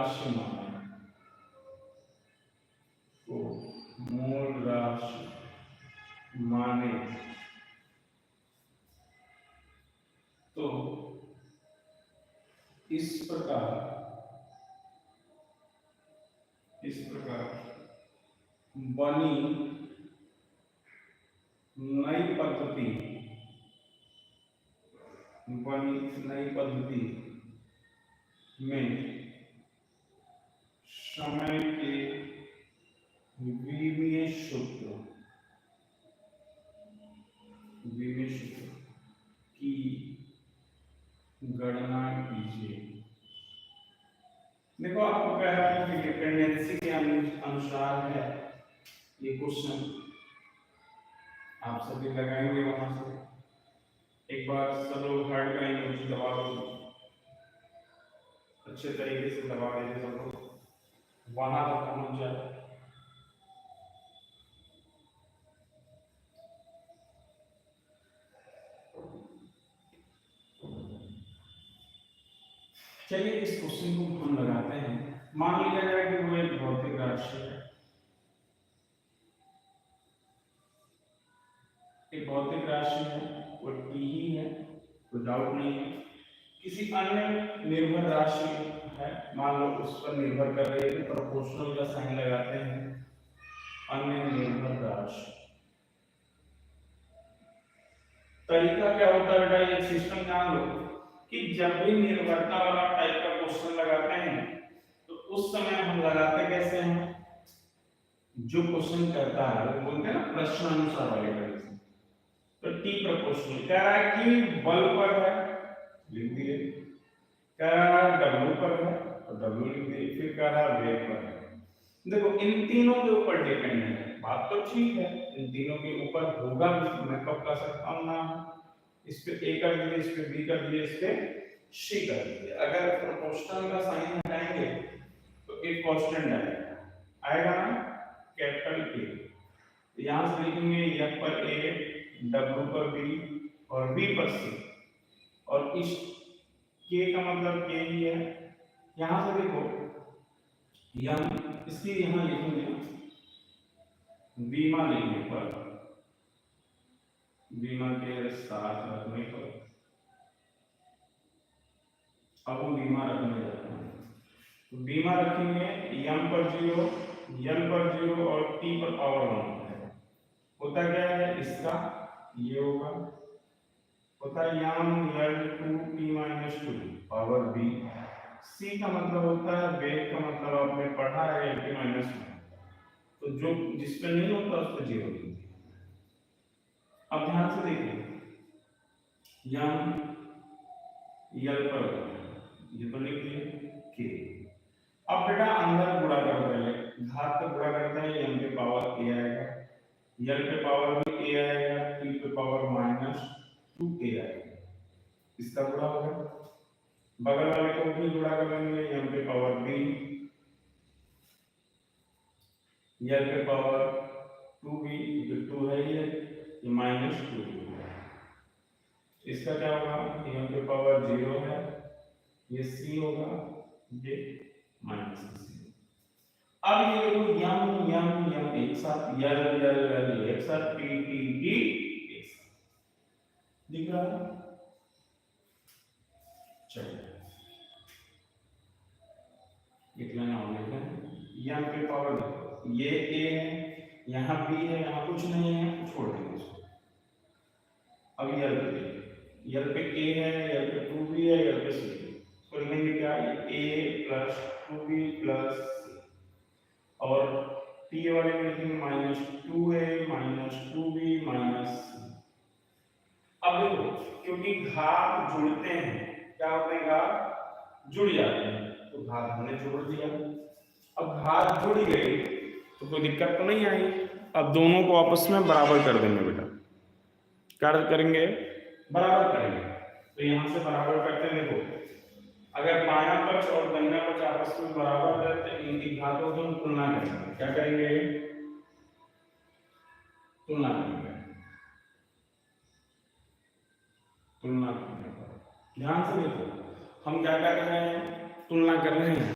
राशि माने, को मूल राशि माने तो इस प्रकार बनी नई पद्धति में समय के विमीय सूत्र की गणना कीजिए। देखो आपको कह रहा है कि डिपेंडेंसी के अनुसार है ये क्वेश्चन, आप सभी लगाएंगे वहां से। एक बार सब लोग हार्ड का इमोजी दबा दो, अच्छे तरीके से दबा दीजिए, सब लोग वहां तक पहुंच जाए। चलिए इस क्वेश्चन को हम लगाते हैं। मान लिया जाए कि वो एक भौतिक राशि है, एक भौतिक राशि है, वो टी ही है, कोई डाउट नहीं है। किसी अन्य निर्भर राशि है, मान लो उस पर निर्भर कर रही है, प्रोपोर्शनल का साइन लगाते हैं। अन्य निर्भर राशि तरीका क्या होता है बेटा, एक सिस्टम जान लो कि जब भी निर्भरता वाला टाइप का क्वेश्चन लगाते हैं तो उस समय हम लगाते कैसे हैं, जो क्वेश्चन करता है वो बोलते हैं ना प्रश्न अनुसार वाले कंडीशन। तो टी प्रोपोर्शनल कह रहा है कि बल पर है, लिख दिए। कह रहा है डब्ल्यू पर है तो डब्ल्यू लिख दिए। फिर कह रहा है वेग पर है। देखो इन तीनों के ऊपर डिपेंड है, बात तो ठीक है, इन तीनों के ऊपर होगा भी, मैं कब कर सकता हूं ना, इस पे ए कर दिए, इस पे बी कर दिए, इस पे सी कर दिए। अगर प्रोपोर्शनल का साइन हटाएंगे तो एक कांस्टेंट आएगा ना, कैपिटल ए। यहां से लिखेंगे एफ पर ए, डब्ल्यू पर बी और बी पर सी, और इस के का मतलब के ही है। यहां से देखो यम, इसलिए यहां लिखेंगे बीमा लिखने पर, बीमा के साथ रखने पर, अब हम बीमा रखने जाते हैं तो बीमा रखेंगे यम पर 0, एल पर 0 और टी पर पावर 1 है। होता क्या है इसका, ये होगा, होता है M L 2t-2 power B. सी का मतलब होता है वेग का मतलब आपने पढ़ा है l-1, तो जो जिस पे नहीं होता उस पे 0 लिखिए। अब ध्यान से देखिए यम एल पर, ये तो लिख दिए के। अब बेटा अंदर गुणा करो, पहले घात पे गुणा करते हैं, एम पे पावर ए आएगा, एल पे पावर भी ए आएगा, टी पे पावर -2 ए आएगा, इसका गुणा होगा। बगल वाले को भी गुणा करेंगे, एम पे पावर बी, एल पे पावर 2b, जो 2 है ये -2, इसका क्या होगा, एम पे पावर 0 है, ये सी होगा, ये -c। अब ये देखो यम यम यम एक साथ, यल यल यल एक साथ, टी टी टी एक साथ, दिख रहा है। चलिए लिख लेना, और लिख लेना यम पे पावर देखो, ये ए है, यहाँ बी है, यहाँ कुछ नहीं है, छोड़ देंगे इसको। अब यल पे ए है, यल पे 2b है, यल पे सी है, तो लिखेंगे क्या, ए प्लस 2b प्लस सी, और टी वाले में लिखेंगे -2a -2b -c। अब देखो क्योंकि घात जुड़ते हैं, क्या होते हैं, घात जुड़ जाते हैं, तो घात हमने जोड़ दिया। अब घात जुड़ गई तो कोई दिक्कत तो नहीं आई। अब दोनों को आपस में बराबर कर देंगे बेटा, क्या करेंगे, बराबर करेंगे। तो यहां से बराबर करते हैं, देखो अगर बायां पक्ष और दाहिना पक्ष आपस में बराबर है तो इनकी घातों की हम तुलना करेंगे। क्या करेंगे, तुलना करेंगे, तुलना करेंगे। ध्यान से देखो हम क्या कर रहे हैं, तुलना कर रहे हैं।